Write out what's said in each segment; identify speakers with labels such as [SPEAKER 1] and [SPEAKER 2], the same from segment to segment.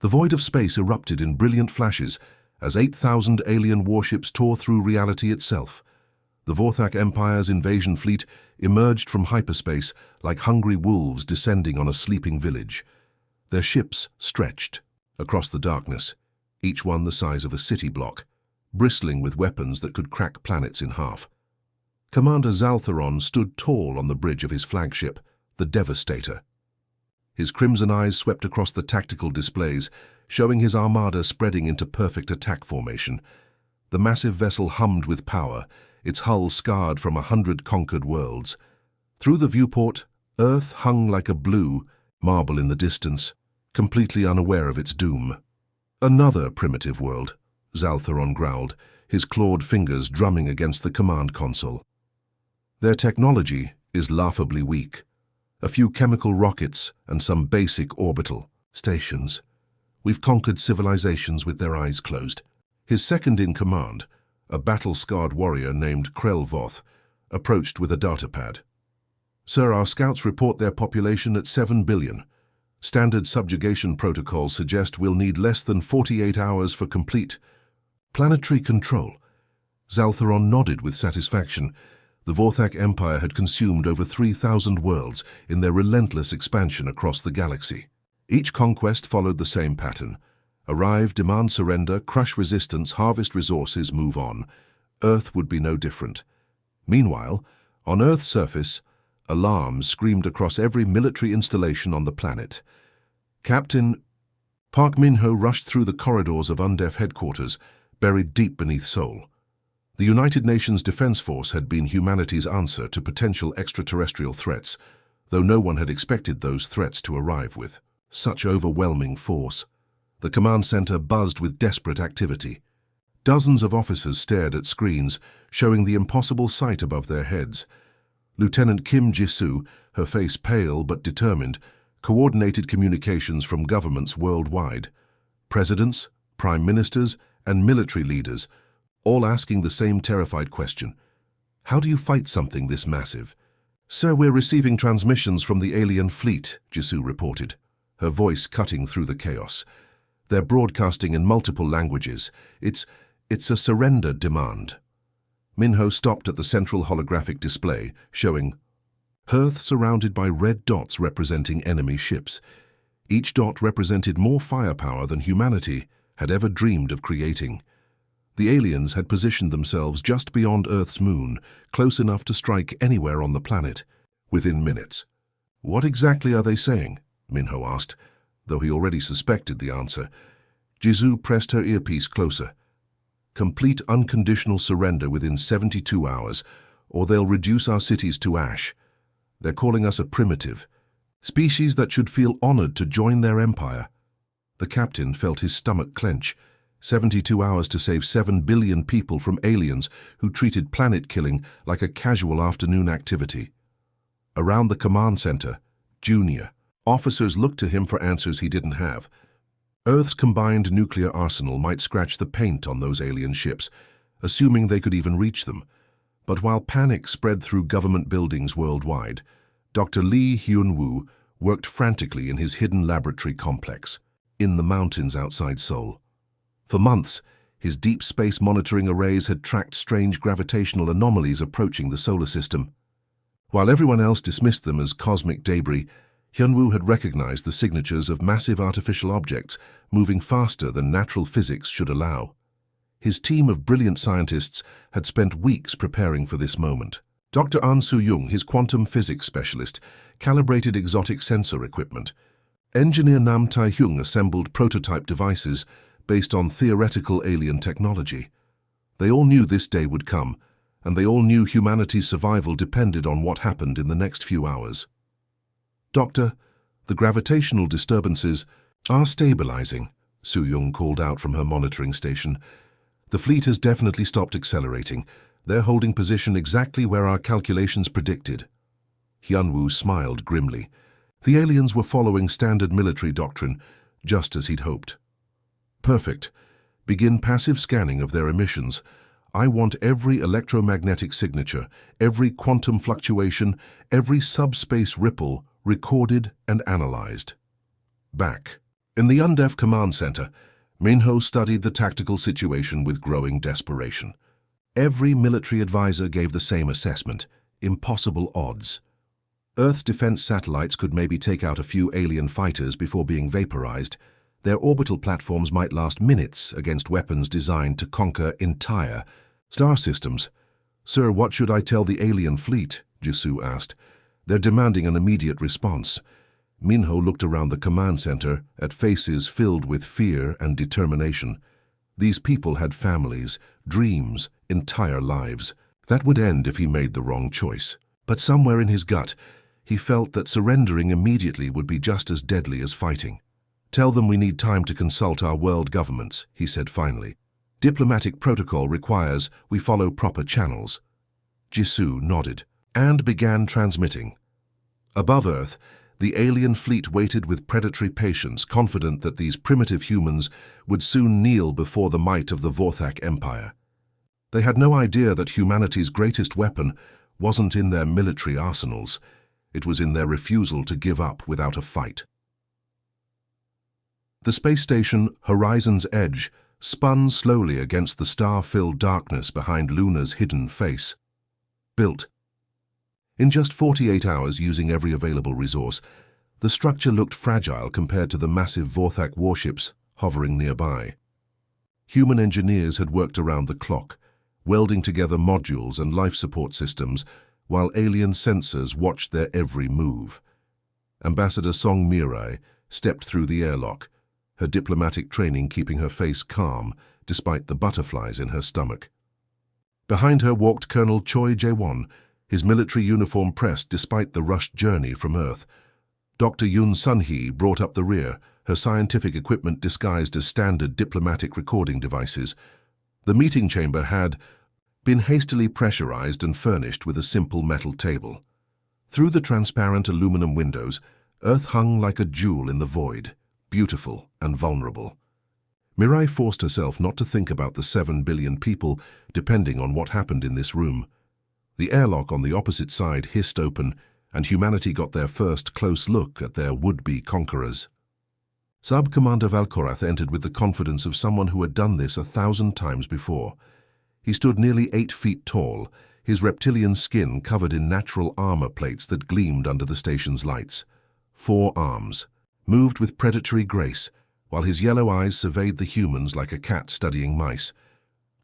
[SPEAKER 1] The void of space erupted in brilliant flashes as 8,000 alien warships tore through reality itself. The Vorthak Empire's invasion fleet emerged from hyperspace like hungry wolves descending on a sleeping village. Their ships stretched across the darkness, each one the size of a city block, bristling with weapons that could crack planets in half. Commander Zaltharon stood tall on the bridge of his flagship, the Devastator. His crimson eyes swept across the tactical displays, showing his armada spreading into perfect attack formation. The massive vessel hummed with power, its hull scarred from 100 conquered worlds. Through the viewport, Earth hung like a blue marble in the distance, completely unaware of its doom. "Another primitive world," Zaltharon growled, his clawed fingers drumming against the command console. "Their technology is laughably weak. A few chemical rockets and some basic orbital stations. We've conquered civilizations with their eyes closed." His second-in-command, a battle-scarred warrior named Krelvoth, approached with a datapad. "Sir, our scouts report their population at 7 billion. Standard subjugation protocols suggest we'll need less than 48 hours for complete planetary control." Zaltharon nodded with satisfaction. The Vorthak Empire had consumed over 3,000 worlds in their relentless expansion across the galaxy. Each conquest followed the same pattern. Arrive, demand surrender, crush resistance, harvest resources, move on. Earth would be no different. Meanwhile, on Earth's surface, alarms screamed across every military installation on the planet. Captain Park Minho rushed through the corridors of UNDEF headquarters, buried deep beneath Seoul. The United Nations Defense Force had been humanity's answer to potential extraterrestrial threats, though no one had expected those threats to arrive with such overwhelming force. The command center buzzed with desperate activity. Dozens of officers stared at screens, showing the impossible sight above their heads. Lieutenant Kim Jisoo, her face pale but determined, coordinated communications from governments worldwide. Presidents, prime ministers, and military leaders, all asking the same terrified question. "How do you fight something this massive?" "Sir, we're receiving transmissions from the alien fleet," Jisoo reported, her voice cutting through the chaos. "They're broadcasting in multiple languages. It's a surrender demand." Minho stopped at the central holographic display, showing Earth surrounded by red dots representing enemy ships. Each dot represented more firepower than humanity had ever dreamed of creating. The aliens had positioned themselves just beyond Earth's moon, close enough to strike anywhere on the planet, within minutes. "What exactly are they saying?" Minho asked, though he already suspected the answer. Jisoo pressed her earpiece closer. "Complete unconditional surrender within 72 hours, or they'll reduce our cities to ash. They're calling us a primitive species that should feel honored to join their empire." The captain felt his stomach clench. 72 hours to save 7 billion people from aliens who treated planet killing like a casual afternoon activity. Around the command center, Junior, officers looked to him for answers he didn't have. Earth's combined nuclear arsenal might scratch the paint on those alien ships, assuming they could even reach them. But while panic spread through government buildings worldwide, Dr. Lee Hyun-woo worked frantically in his hidden laboratory complex, in the mountains outside Seoul. For months, his deep space monitoring arrays had tracked strange gravitational anomalies approaching the solar system. While everyone else dismissed them as cosmic debris, Hyun-woo had recognized the signatures of massive artificial objects moving faster than natural physics should allow. His team of brilliant scientists had spent weeks preparing for this moment. Dr. An Soo-young, his quantum physics specialist, calibrated exotic sensor equipment. Engineer Nam Tae-hyung assembled prototype devices based on theoretical alien technology. They all knew this day would come, and they all knew humanity's survival depended on what happened in the next few hours. "Doctor, the gravitational disturbances are stabilizing," Soo-young called out from her monitoring station. "The fleet has definitely stopped accelerating. They're holding position exactly where our calculations predicted." Hyun-woo smiled grimly. The aliens were following standard military doctrine, just as he'd hoped. "Perfect. Begin passive scanning of their emissions. I want every electromagnetic signature, every quantum fluctuation, every subspace ripple recorded and analyzed." Back. In the UNDEF command center, Minho studied the tactical situation with growing desperation. Every military advisor gave the same assessment: impossible odds. Earth's defense satellites could maybe take out a few alien fighters before being vaporized. Their orbital platforms might last minutes against weapons designed to conquer entire star systems. "Sir, what should I tell the alien fleet?" Jisoo asked. "They're demanding an immediate response." Minho looked around the command center at faces filled with fear and determination. These people had families, dreams, entire lives. That would end if he made the wrong choice. But somewhere in his gut, he felt that surrendering immediately would be just as deadly as fighting. "Tell them we need time to consult our world governments," he said finally. "Diplomatic protocol requires we follow proper channels." Jisoo nodded and began transmitting. Above Earth, the alien fleet waited with predatory patience, confident that these primitive humans would soon kneel before the might of the Vorthak Empire. They had no idea that humanity's greatest weapon wasn't in their military arsenals. It was in their refusal to give up without a fight. The space station, Horizon's Edge, spun slowly against the star-filled darkness behind Luna's hidden face. Built. In just 48 hours, using every available resource, the structure looked fragile compared to the massive Vorthak warships hovering nearby. Human engineers had worked around the clock, welding together modules and life support systems, while alien sensors watched their every move. Ambassador Song Mirai stepped through the airlock, her diplomatic training keeping her face calm despite the butterflies in her stomach. Behind her walked Colonel Choi Jae-won, his military uniform pressed despite the rushed journey from Earth. Dr. Yoon Sun-hee brought up the rear, her scientific equipment disguised as standard diplomatic recording devices. The meeting chamber had been hastily pressurized and furnished with a simple metal table. Through the transparent aluminum windows, Earth hung like a jewel in the void, beautiful and vulnerable. Mirai forced herself not to think about the 7 billion people depending on what happened in this room. The airlock on the opposite side hissed open, and humanity got their first close look at their would-be conquerors. Sub-Commander Valkorath entered with the confidence of someone who had done this 1,000 times before. He stood nearly 8 feet tall, his reptilian skin covered in natural armor plates that gleamed under the station's lights. 4 arms, moved with predatory grace, while his yellow eyes surveyed the humans like a cat studying mice.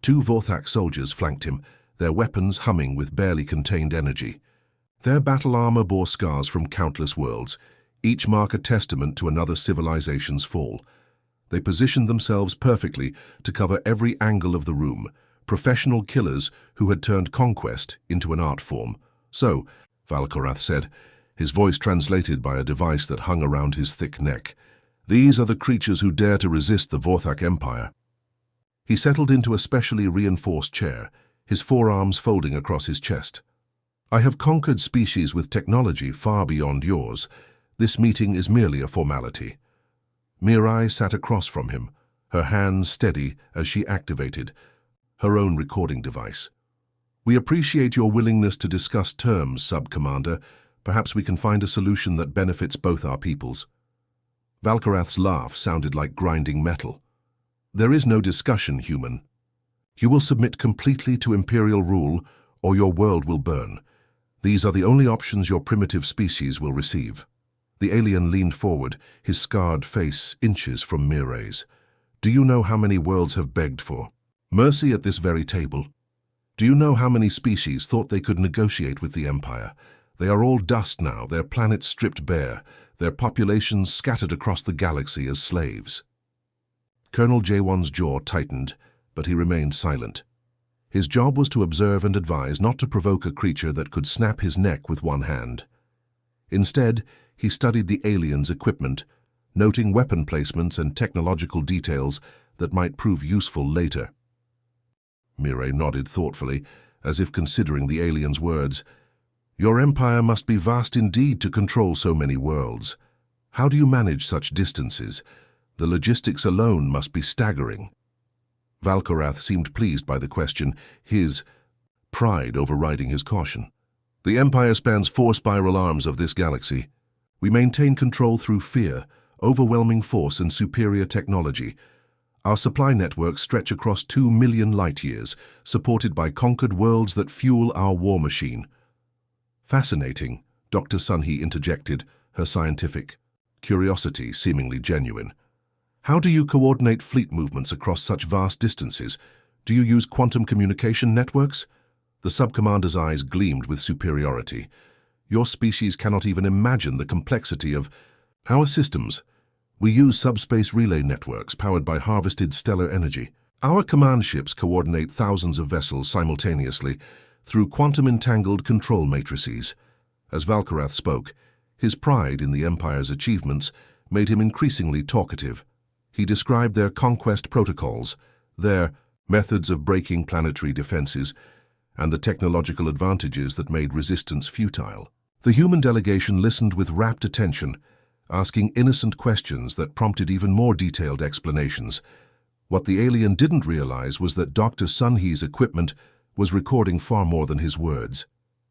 [SPEAKER 1] 2 Vorthak soldiers flanked him, their weapons humming with barely contained energy. Their battle armor bore scars from countless worlds, each mark a testament to another civilization's fall. They positioned themselves perfectly to cover every angle of the room, professional killers who had turned conquest into an art form. "So," Valkorath said, his voice translated by a device that hung around his thick neck, "these are the creatures who dare to resist the Vorthak Empire." He settled into a specially reinforced chair, his forearms folding across his chest. "I have conquered species with technology far beyond yours. This meeting is merely a formality." Mirai sat across from him, her hands steady as she activated her own recording device. "We appreciate your willingness to discuss terms, Sub-Commander. Perhaps we can find a solution that benefits both our peoples." Valkorath's laugh sounded like grinding metal. "There is no discussion, human. You will submit completely to Imperial rule, or your world will burn. These are the only options your primitive species will receive." The alien leaned forward, his scarred face inches from Mirai's. "Do you know how many worlds have begged for mercy at this very table? Do you know how many species thought they could negotiate with the Empire? They are all dust now, their planets stripped bare, their populations scattered across the galaxy as slaves." Colonel Jae-won's jaw tightened, but he remained silent. His job was to observe and advise, not to provoke a creature that could snap his neck with one hand. Instead, he studied the aliens' equipment, noting weapon placements and technological details that might prove useful later. Mirai nodded thoughtfully, as if considering the alien's words. "Your empire must be vast indeed to control so many worlds. How do you manage such distances? The logistics alone must be staggering." Valkorath seemed pleased by the question, his pride overriding his caution. "The Empire spans 4 spiral arms of this galaxy. We maintain control through fear, overwhelming force and superior technology. Our supply networks stretch across 2 million light-years, supported by conquered worlds that fuel our war machine. Fascinating, Dr. Sunhee interjected, her scientific curiosity seemingly genuine. How do you coordinate fleet movements across such vast distances? Do you use quantum communication networks? The sub-commander's eyes gleamed with superiority. Your species cannot even imagine the complexity of our systems. We use subspace relay networks powered by harvested stellar energy. Our command ships coordinate thousands of vessels simultaneously through quantum-entangled control matrices. As Valkarath spoke, his pride in the Empire's achievements made him increasingly talkative. He described their conquest protocols, their methods of breaking planetary defenses, and the technological advantages that made resistance futile. The human delegation listened with rapt attention, asking innocent questions that prompted even more detailed explanations. What the alien didn't realize was that Dr. Sunhee's equipment was recording far more than his words.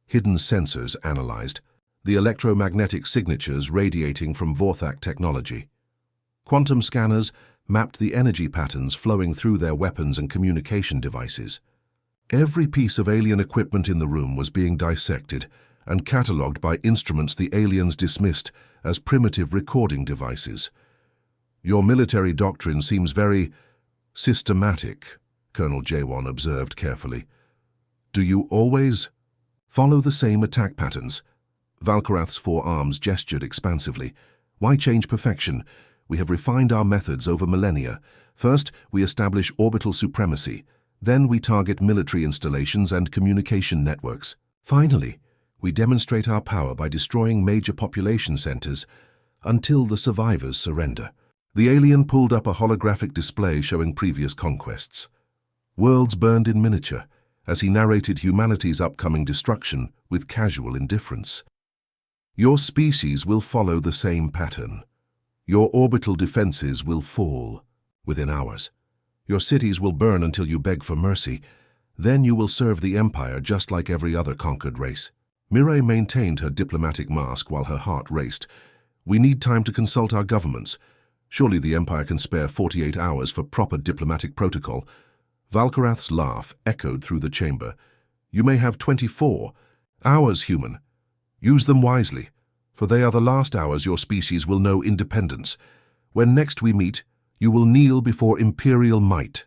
[SPEAKER 1] Hidden sensors analyzed, the electromagnetic signatures radiating from Vorthak technology. Quantum scanners mapped the energy patterns flowing through their weapons and communication devices. Every piece of alien equipment in the room was being dissected and catalogued by instruments the aliens dismissed as primitive recording devices. Your military doctrine seems very systematic, Colonel Jaywon observed carefully. Do you always follow the same attack patterns? Valkarath's four arms gestured expansively. Why change perfection? We have refined our methods over millennia. First, we establish orbital supremacy. Then we target military installations and communication networks. Finally, we demonstrate our power by destroying major population centers until the survivors surrender. The alien pulled up a holographic display showing previous conquests. Worlds burned in miniature as he narrated humanity's upcoming destruction with casual indifference. Your species will follow the same pattern. Your orbital defenses will fall within hours. Your cities will burn until you beg for mercy. Then you will serve the Empire just like every other conquered race. Mireille maintained her diplomatic mask while her heart raced. We need time to consult our governments. Surely the Empire can spare 48 hours for proper diplomatic protocol. Valkarath's laugh echoed through the chamber. You may have 24 hours, human. Use them wisely, for they are the last hours your species will know independence. When next we meet, you will kneel before imperial might.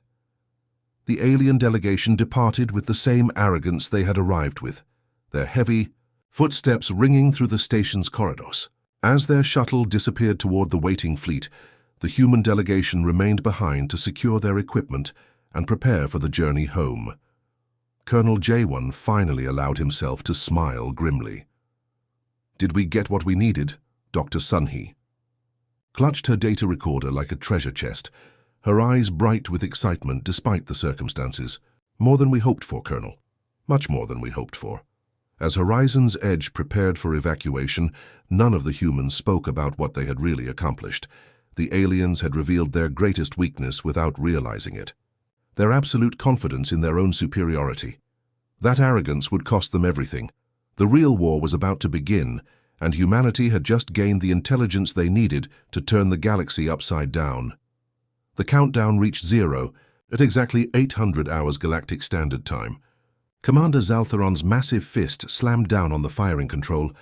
[SPEAKER 1] The alien delegation departed with the same arrogance they had arrived with, their heavy footsteps ringing through the station's corridors. As their shuttle disappeared toward the waiting fleet, the human delegation remained behind to secure their equipment and prepare for the journey home. Colonel Jaywon finally allowed himself to smile grimly. Did we get what we needed? Dr. Sunhee clutched her data recorder like a treasure chest, her eyes bright with excitement despite the circumstances. More than we hoped for, Colonel. Much more than we hoped for. As Horizon's Edge prepared for evacuation, none of the humans spoke about what they had really accomplished. The aliens had revealed their greatest weakness without realizing it. Their absolute confidence in their own superiority. That arrogance would cost them everything. The real war was about to begin, and humanity had just gained the intelligence they needed to turn the galaxy upside down. The countdown reached 0 at exactly 800 hours Galactic Standard Time. Commander Zaltharon's massive fist slammed down on the firing control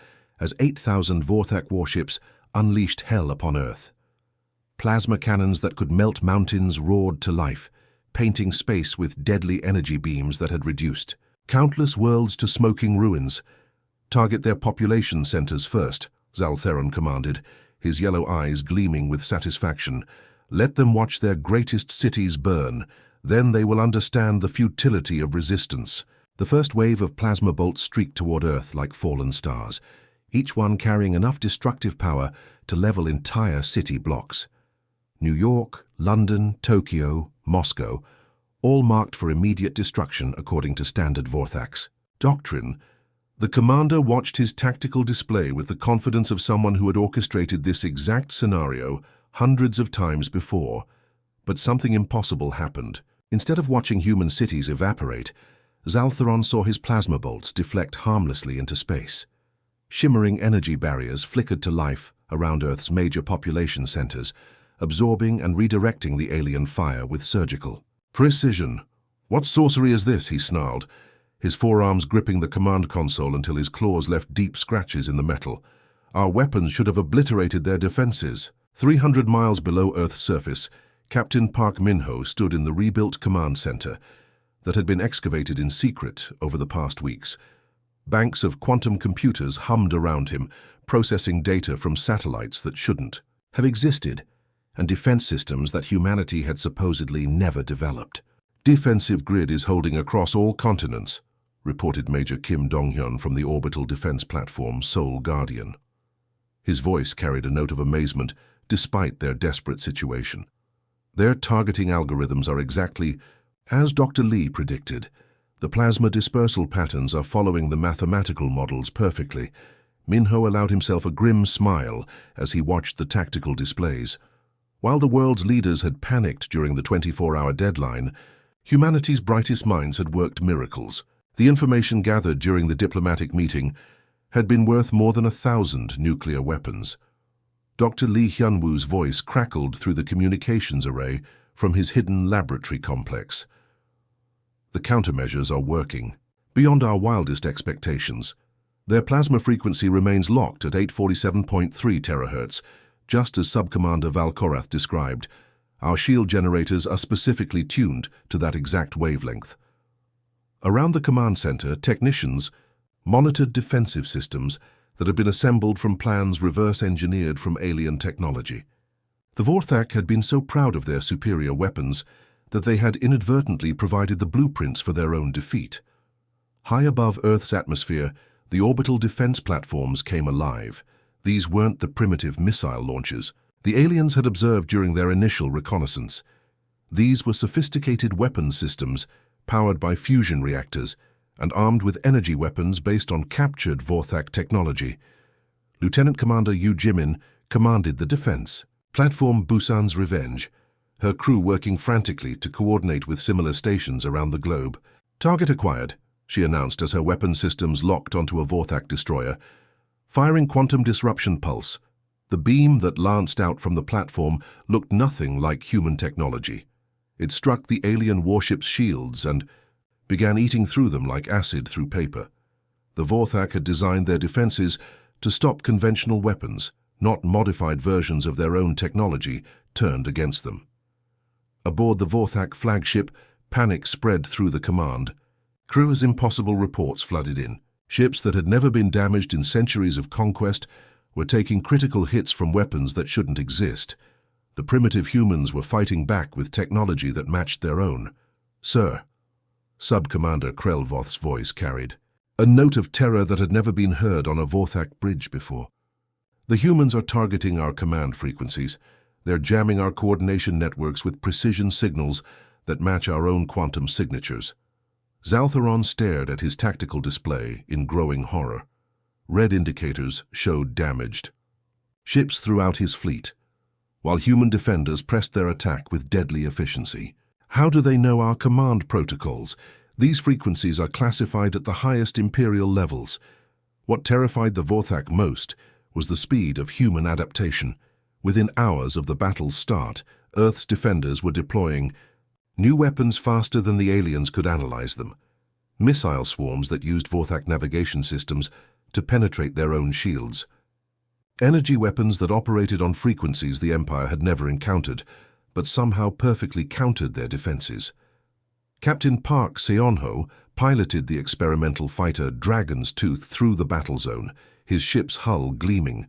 [SPEAKER 1] as 8,000 Vorthak warships unleashed hell upon Earth. Plasma cannons that could melt mountains roared to life, painting space with deadly energy beams that had reduced countless worlds to smoking ruins. Target their population centers first, Zaltharon commanded, his yellow eyes gleaming with satisfaction. Let them watch their greatest cities burn. Then they will understand the futility of resistance. The first wave of plasma bolts streaked toward Earth like fallen stars, each one carrying enough destructive power to level entire city blocks. New York, London, Tokyo, Moscow, all marked for immediate destruction according to standard Vorthak's doctrine. The commander watched his tactical display with the confidence of someone who had orchestrated this exact scenario hundreds of times before. But something impossible happened. Instead of watching human cities evaporate, Zaltharon saw his plasma bolts deflect harmlessly into space. Shimmering energy barriers flickered to life around Earth's major population centers, absorbing and redirecting the alien fire with surgical precision. "What sorcery is this?" he snarled, his forearms gripping the command console until his claws left deep scratches in the metal. "Our weapons should have obliterated their defenses." 300 miles below Earth's surface, Captain Park Min-ho stood in the rebuilt command center that had been excavated in secret over the past weeks. Banks of quantum computers hummed around him, processing data from satellites that shouldn't have existed, and defense systems that humanity had supposedly never developed. "Defensive grid is holding across all continents," reported Major Kim Dong-hyun from the orbital defense platform Seoul Guardian. His voice carried a note of amazement despite their desperate situation. "Their targeting algorithms are exactly as Dr. Lee predicted. The plasma dispersal patterns are following the mathematical models perfectly." Min-ho allowed himself a grim smile as he watched the tactical displays. While the world's leaders had panicked during the 24-hour deadline, humanity's brightest minds had worked miracles. The information gathered during the diplomatic meeting had been worth more than 1,000 nuclear weapons. Dr. Lee Hyun-woo's voice crackled through the communications array from his hidden laboratory complex. "The countermeasures are working, beyond our wildest expectations. Their plasma frequency remains locked at 847.3 terahertz, just as Subcommander Valkorath described. Our shield generators are specifically tuned to that exact wavelength." Around the command center, technicians monitored defensive systems that had been assembled from plans reverse-engineered from alien technology. The Vorthak had been so proud of their superior weapons that they had inadvertently provided the blueprints for their own defeat. High above Earth's atmosphere, the orbital defense platforms came alive. These weren't the primitive missile launchers the aliens had observed during their initial reconnaissance. These were sophisticated weapons systems powered by fusion reactors and armed with energy weapons based on captured Vorthak technology. Lieutenant Commander Yu Jimin commanded the defense platform Busan's Revenge, her crew working frantically to coordinate with similar stations around the globe. "Target acquired," she announced as her weapon systems locked onto a Vorthak destroyer. Firing quantum disruption pulse, the beam that lanced out from the platform looked nothing like human technology. It struck the alien warship's shields and began eating through them like acid through paper. The Vorthak had designed their defenses to stop conventional weapons, not modified versions of their own technology, turned against them. Aboard the Vorthak flagship, panic spread through the command. Crew's impossible reports flooded in. Ships that had never been damaged in centuries of conquest were taking critical hits from weapons that shouldn't exist. The primitive humans were fighting back with technology that matched their own. "Sir," Sub-Commander Krelvoth's voice carried a note of terror that had never been heard on a Vorthak bridge before. "The humans are targeting our command frequencies. They're jamming our coordination networks with precision signals that match our own quantum signatures." Zaltharon stared at his tactical display in growing horror. Red indicators showed damaged ships throughout his fleet, while human defenders pressed their attack with deadly efficiency. "How do they know our command protocols? These frequencies are classified at the highest imperial levels." What terrified the Vorthak most was the speed of human adaptation. Within hours of the battle's start, Earth's defenders were deploying new weapons faster than the aliens could analyze them. Missile swarms that used Vorthak navigation systems to penetrate their own shields. Energy weapons that operated on frequencies the Empire had never encountered, but somehow perfectly countered their defenses. Captain Park Seon-ho piloted the experimental fighter Dragon's Tooth through the battle zone, his ship's hull gleaming,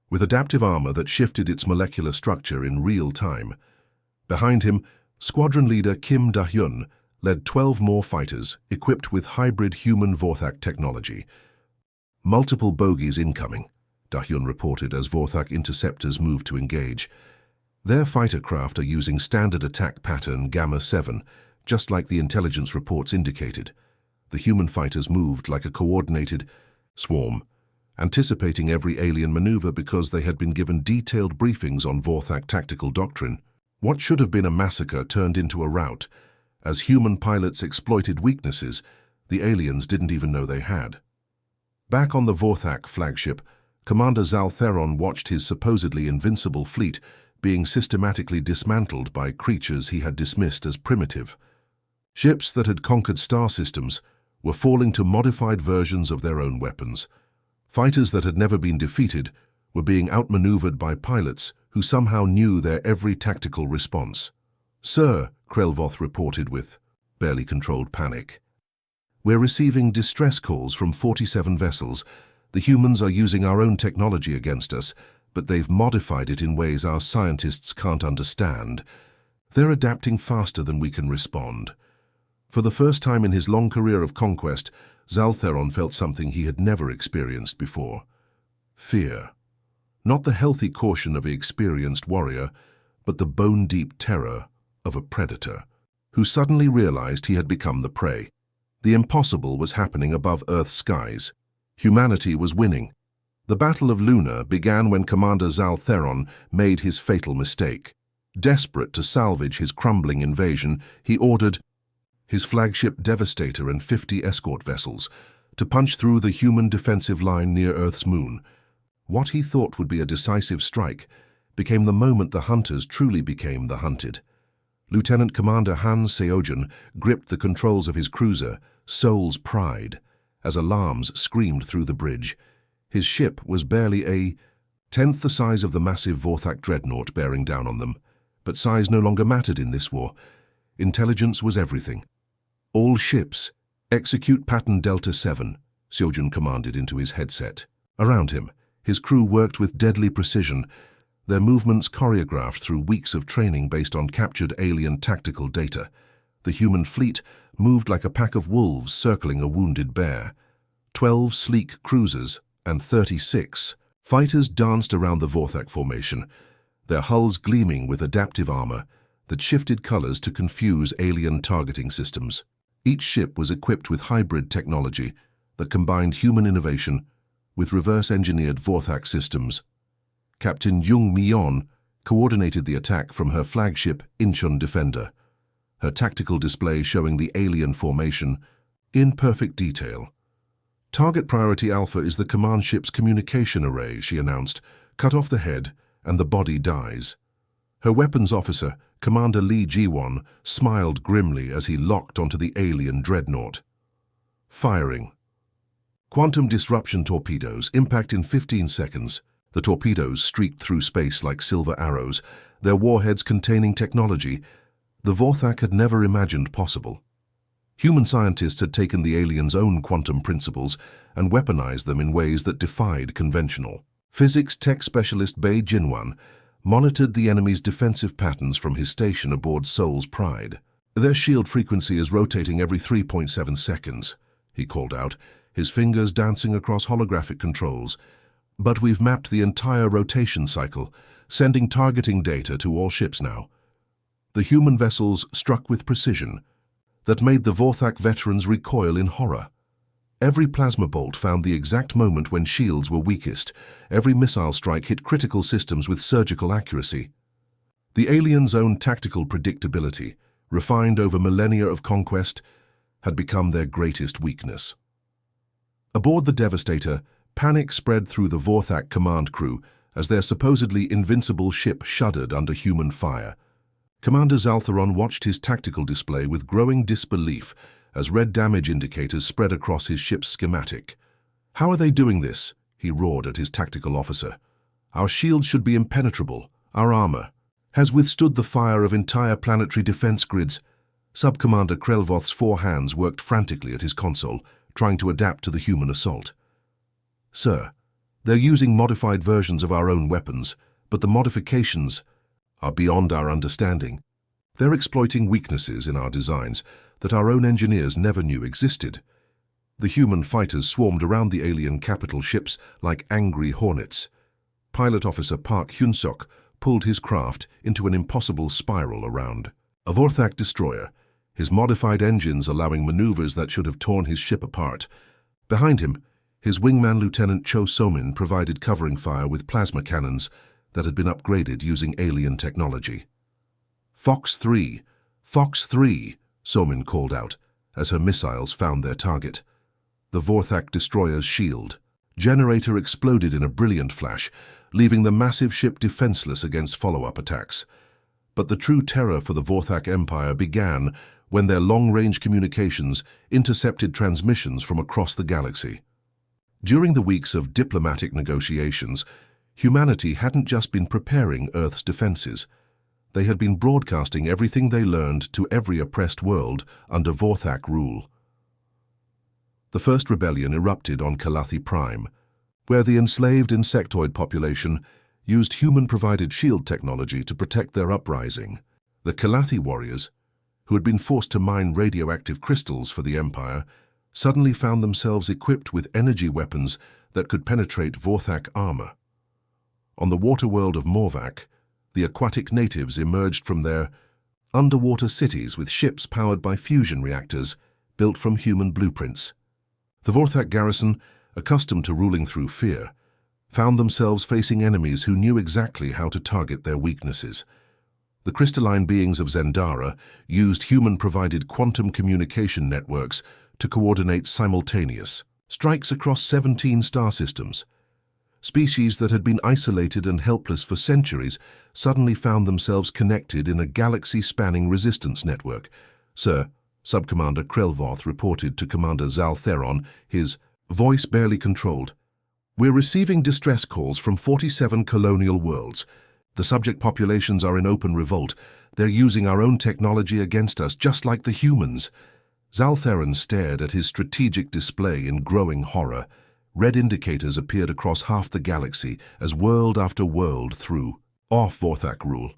[SPEAKER 1] with adaptive armor that shifted its molecular structure in real time. Behind him, Squadron Leader Kim Da-hyun led 12 more fighters equipped with hybrid human Vorthak technology. "Multiple bogies incoming," Da-hyun reported as Vorthak interceptors moved to engage. Their fighter craft are using standard attack pattern Gamma-7, just like the intelligence reports indicated. The human fighters moved like a coordinated swarm, anticipating every alien maneuver because they had been given detailed briefings on Vorthak tactical doctrine. What should have been a massacre turned into a rout. As human pilots exploited weaknesses the aliens didn't even know they had. Back on the Vorthak flagship, Commander Zaltheron watched his supposedly invincible fleet being systematically dismantled by creatures he had dismissed as primitive. Ships that had conquered star systems were falling to modified versions of their own weapons. Fighters that had never been defeated were being outmaneuvered by pilots who somehow knew their every tactical response. "Sir," Krelvoth reported with barely controlled panic, "we're receiving distress calls from 47 vessels. The humans are using our own technology against us, but they've modified it in ways our scientists can't understand. They're adapting faster than we can respond." For the first time in his long career of conquest, Zaltheron felt something he had never experienced before. Fear. Not the healthy caution of an experienced warrior, but the bone-deep terror of a predator, who suddenly realized he had become the prey. The impossible was happening above Earth's skies. Humanity was winning. The Battle of Luna began when Commander Zaltheron made his fatal mistake. Desperate to salvage his crumbling invasion, he ordered his flagship Devastator and 50 escort vessels to punch through the human defensive line near Earth's moon. What he thought would be a decisive strike became the moment the hunters truly became the hunted. Lieutenant Commander Han Seogen gripped the controls of his cruiser, Soul's Pride, as alarms screamed through the bridge. His ship was barely a tenth the size of the massive Vorthak dreadnought bearing down on them, but size no longer mattered in this war. Intelligence was everything. "All ships, execute pattern Delta 7, Seogen commanded into his headset. Around him, his crew worked with deadly precision, their movements choreographed through weeks of training based on captured alien tactical data. The human fleet moved like a pack of wolves circling a wounded bear. 12 sleek cruisers and 36 fighters danced around the Vorthak formation, their hulls gleaming with adaptive armor that shifted colors to confuse alien targeting systems. Each ship was equipped with hybrid technology that combined human innovation with reverse-engineered Vorthak systems. Captain Jung Myeon coordinated the attack from her flagship Incheon Defender, her tactical display showing the alien formation in perfect detail. "Target priority Alpha is the command ship's communication array," she announced. "Cut off the head, and the body dies." Her weapons officer, Commander Lee Ji-won, smiled grimly as he locked onto the alien dreadnought. Firing. Quantum disruption torpedoes impact in 15 seconds. The torpedoes streaked through space like silver arrows, their warheads containing technology the Vorthak had never imagined possible. Human scientists had taken the aliens' own quantum principles and weaponized them in ways that defied conventional. Physics tech specialist Bei Jinwan monitored the enemy's defensive patterns from his station aboard Soul's Pride. "Their shield frequency is rotating every 3.7 seconds, he called out, his fingers dancing across holographic controls. "But we've mapped the entire rotation cycle, sending targeting data to all ships now." The human vessels struck with precision that made the Vorthak veterans recoil in horror. Every plasma bolt found the exact moment when shields were weakest. Every missile strike hit critical systems with surgical accuracy. The aliens' own tactical predictability, refined over millennia of conquest, had become their greatest weakness. Aboard the Devastator, panic spread through the Vorthak command crew as their supposedly invincible ship shuddered under human fire. Commander Zaltheron watched his tactical display with growing disbelief as red damage indicators spread across his ship's schematic. "How are they doing this?" he roared at his tactical officer. "Our shields should be impenetrable. Our armor has withstood the fire of entire planetary defense grids." Sub-Commander Krelvoth's 4 hands worked frantically at his console, trying to adapt to the human assault. "Sir, they're using modified versions of our own weapons, but the modifications are beyond our understanding. They're exploiting weaknesses in our designs that our own engineers never knew existed." The human fighters swarmed around the alien capital ships like angry hornets. Pilot Officer Park Hyun-sok pulled his craft into an impossible spiral around a Vorthak destroyer, his modified engines allowing maneuvers that should have torn his ship apart. Behind him, his wingman Lieutenant Cho Somin provided covering fire with plasma cannons that had been upgraded using alien technology. "Fox 3! Fox 3!" Somin called out as her missiles found their target. The Vorthak destroyer's shield generator exploded in a brilliant flash, leaving the massive ship defenseless against follow-up attacks. But the true terror for the Vorthak Empire began when their long-range communications intercepted transmissions from across the galaxy. During the weeks of diplomatic negotiations, humanity hadn't just been preparing Earth's defenses. They had been broadcasting everything they learned to every oppressed world under Vorthak rule. The first rebellion erupted on Calathi Prime, where the enslaved insectoid population used human-provided shield technology to protect their uprising. The Calathi warriors, who had been forced to mine radioactive crystals for the Empire, suddenly found themselves equipped with energy weapons that could penetrate Vorthak armor. On the water world of Morvac, the aquatic natives emerged from their underwater cities with ships powered by fusion reactors built from human blueprints. The Vorthak garrison, accustomed to ruling through fear, found themselves facing enemies who knew exactly how to target their weaknesses. The crystalline beings of Zendara used human-provided quantum communication networks to coordinate simultaneous strikes across 17 star systems. Species that had been isolated and helpless for centuries suddenly found themselves connected in a galaxy-spanning resistance network. Sir, Subcommander Krelvoth reported to Commander Zal Theron, his voice barely controlled. "We're receiving distress calls from 47 colonial worlds. The subject populations are in open revolt. They're using our own technology against us, just like the humans." Zal Theron stared at his strategic display in growing horror. Red indicators appeared across half the galaxy as world after world threw off Vorthak rule.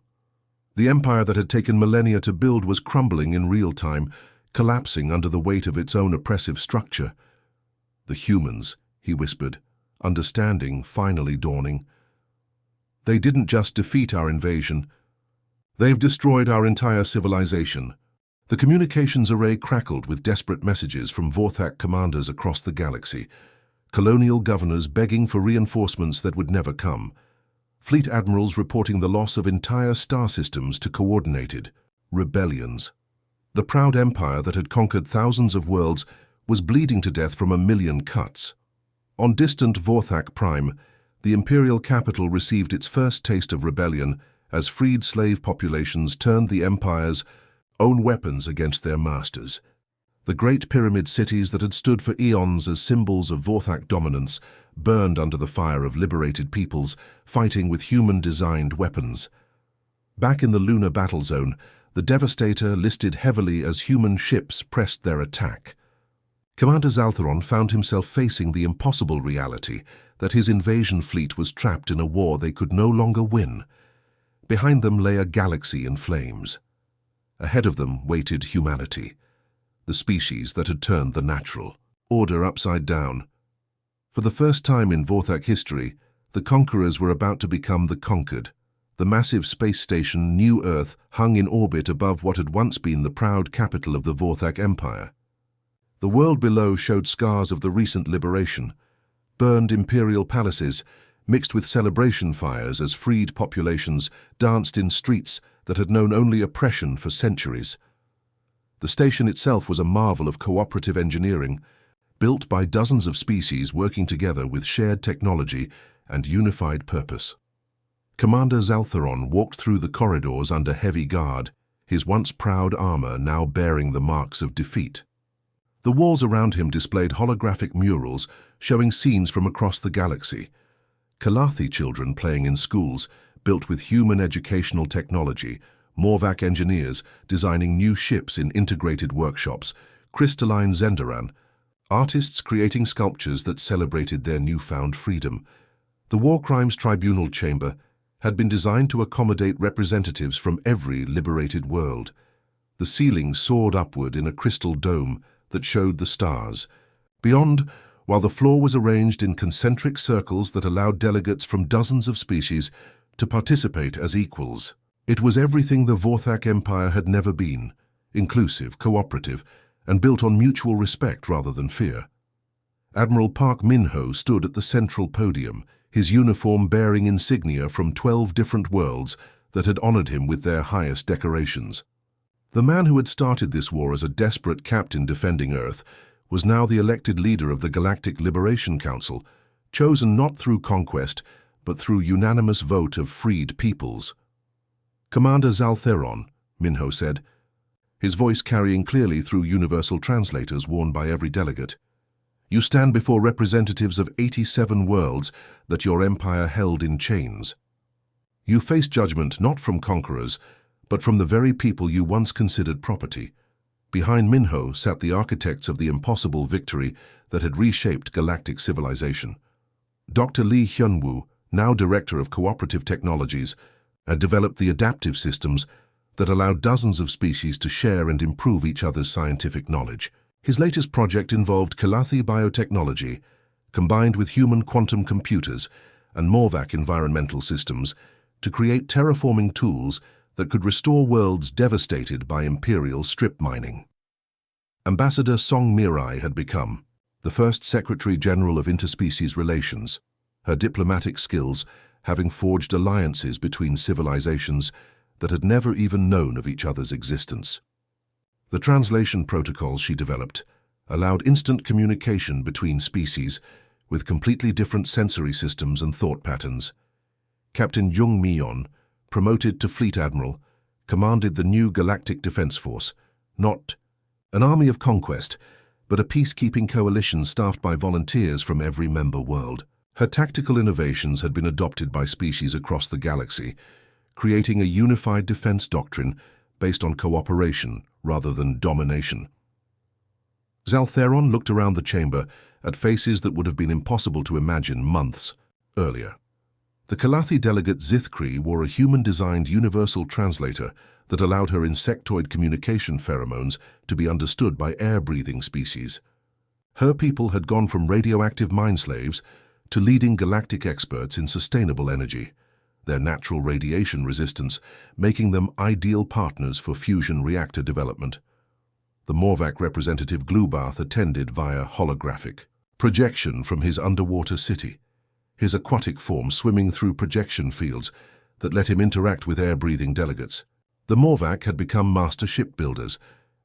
[SPEAKER 1] The empire that had taken millennia to build was crumbling in real time, collapsing under the weight of its own oppressive structure. "The humans," he whispered, understanding finally dawning. "They didn't just defeat our invasion. They've destroyed our entire civilization." The communications array crackled with desperate messages from Vorthak commanders across the galaxy, colonial governors begging for reinforcements that would never come, fleet admirals reporting the loss of entire star systems to coordinated rebellions. The proud empire that had conquered thousands of worlds was bleeding to death from a million cuts. On distant Vorthak Prime, the imperial capital received its first taste of rebellion as freed slave populations turned the empire's own weapons against their masters. The great pyramid cities that had stood for eons as symbols of Vorthak dominance burned under the fire of liberated peoples fighting with human-designed weapons. Back in the lunar battle zone, the Devastator listed heavily as human ships pressed their attack. Commander Zaltheron found himself facing the impossible reality that his invasion fleet was trapped in a war they could no longer win. Behind them lay a galaxy in flames. Ahead of them waited humanity, the species that had turned the natural order upside down. For the first time in Vorthak history, the conquerors were about to become the conquered. The massive space station New Earth hung in orbit above what had once been the proud capital of the Vorthak Empire. The world below showed scars of the recent liberation, burned imperial palaces, mixed with celebration fires as freed populations danced in streets that had known only oppression for centuries. The station itself was a marvel of cooperative engineering, built by dozens of species working together with shared technology and unified purpose. Commander Zaltheron walked through the corridors under heavy guard, his once proud armor now bearing the marks of defeat. The walls around him displayed holographic murals showing scenes from across the galaxy. Calathi children playing in schools, built with human educational technology, Morvac engineers designing new ships in integrated workshops, crystalline Zendaran, artists creating sculptures that celebrated their newfound freedom. The War Crimes Tribunal Chamber had been designed to accommodate representatives from every liberated world. The ceiling soared upward in a crystal dome that showed the stars. Beyond, while the floor was arranged in concentric circles that allowed delegates from dozens of species to participate as equals. It was everything the Vorthak Empire had never been, inclusive, cooperative, and built on mutual respect rather than fear. Admiral Park Min-ho stood at the central podium, his uniform bearing insignia from 12 different worlds that had honored him with their highest decorations. The man who had started this war as a desperate captain defending Earth was now the elected leader of the Galactic Liberation Council, chosen not through conquest, but through unanimous vote of freed peoples. "Commander Zaltheron," Minho said, his voice carrying clearly through universal translators worn by every delegate. "You stand before representatives of 87 worlds that your empire held in chains. You face judgment not from conquerors, but from the very people you once considered property." Behind Minho sat the architects of the impossible victory that had reshaped galactic civilization. Dr. Lee Hyunwoo, now Director of Cooperative Technologies, had developed the adaptive systems that allowed dozens of species to share and improve each other's scientific knowledge. His latest project involved Kalathi biotechnology, combined with human quantum computers and Morvac environmental systems, to create terraforming tools that could restore worlds devastated by imperial strip mining. Ambassador Song Mirai had become the first Secretary General of Interspecies Relations, her diplomatic skills having forged alliances between civilizations that had never even known of each other's existence. The translation protocols she developed allowed instant communication between species with completely different sensory systems and thought patterns. Captain Jung Myeon, promoted to Fleet Admiral, commanded the new Galactic Defense Force, not an army of conquest, but a peacekeeping coalition staffed by volunteers from every member world. Her tactical innovations had been adopted by species across the galaxy, creating a unified defense doctrine based on cooperation rather than domination. Zaltheron looked around the chamber at faces that would have been impossible to imagine months earlier. The Kalathi delegate Zithkri wore a human-designed universal translator that allowed her insectoid communication pheromones to be understood by air-breathing species. Her people had gone from radioactive mind slaves to leading galactic experts in sustainable energy, their natural radiation resistance making them ideal partners for fusion reactor development. The Morvac representative Glubath attended via holographic projection from his underwater city, his aquatic form swimming through projection fields that let him interact with air-breathing delegates. The Morvac had become master shipbuilders,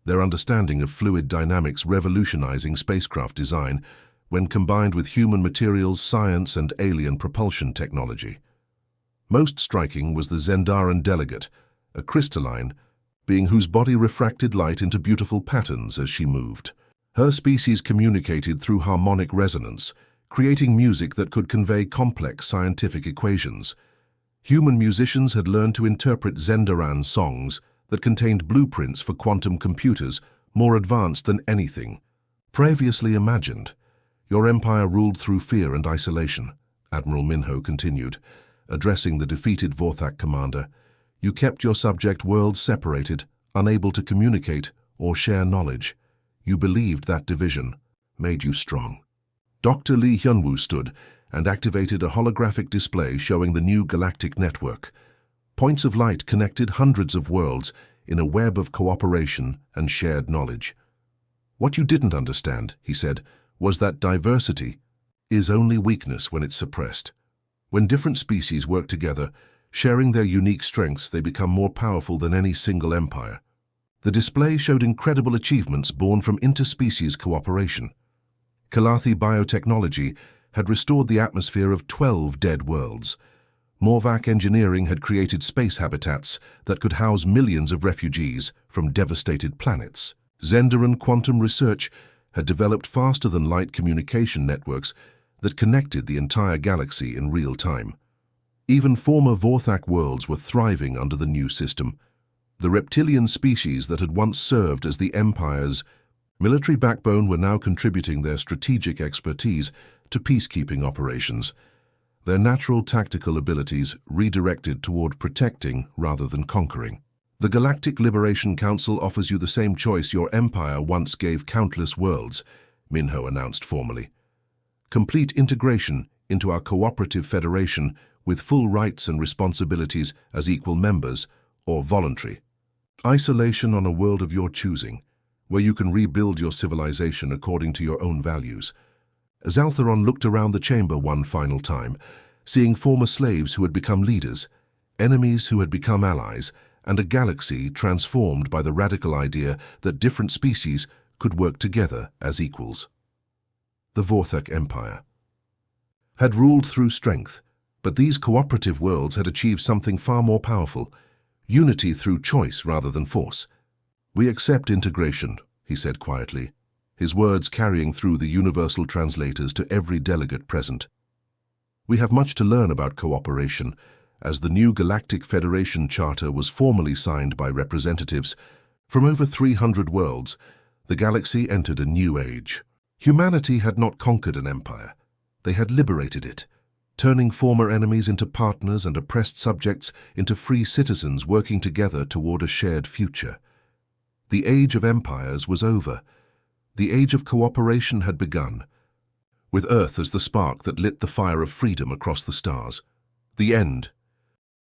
[SPEAKER 1] their understanding of fluid dynamics revolutionizing spacecraft design when combined with human materials science and alien propulsion technology. Most striking was the Zendaran delegate, a crystalline being whose body refracted light into beautiful patterns as she moved. Her species communicated through harmonic resonance, creating music that could convey complex scientific equations. Human musicians had learned to interpret Zendaran songs that contained blueprints for quantum computers more advanced than anything previously imagined. "Your empire ruled through fear and isolation," Admiral Minho continued, addressing the defeated Vorthak commander. "You kept your subject worlds separated, unable to communicate or share knowledge. You believed that division made you strong." Dr. Lee Hyunwoo stood and activated a holographic display showing the new galactic network. Points of light connected hundreds of worlds in a web of cooperation and shared knowledge. "What you didn't understand," he said, "was that diversity is only weakness when it's suppressed. When different species work together, sharing their unique strengths, they become more powerful than any single empire." The display showed incredible achievements born from interspecies cooperation. Kalathi biotechnology had restored the atmosphere of 12 dead worlds. Morvac engineering had created space habitats that could house millions of refugees from devastated planets. Zendaran quantum research had developed faster-than-light communication networks that connected the entire galaxy in real time. Even former Vorthak worlds were thriving under the new system. The reptilian species that had once served as the Empire's military backbone were now contributing their strategic expertise to peacekeeping operations, their natural tactical abilities redirected toward protecting rather than conquering. "The Galactic Liberation Council offers you the same choice your empire once gave countless worlds," Minho announced formally. "Complete integration into our cooperative federation with full rights and responsibilities as equal members, or voluntary. Isolation on a world of your choosing, where you can rebuild your civilization according to your own values." Zaltheron looked around the chamber one final time, seeing former slaves who had become leaders, enemies who had become allies, and a galaxy transformed by the radical idea that different species could work together as equals. The Vorthak Empire. had ruled through strength, but these cooperative worlds had achieved something far more powerful: unity through choice rather than force. "We accept integration," he said quietly, his words carrying through the universal translators to every delegate present. "We have much to learn about cooperation, as the new Galactic Federation Charter was formally signed by representatives from over 300 worlds. The galaxy entered a new age. Humanity had not conquered an empire. They had liberated it, turning former enemies into partners and oppressed subjects into free citizens working together toward a shared future. The age of empires was over. The age of cooperation had begun, with Earth as the spark that lit the fire of freedom across the stars. The end,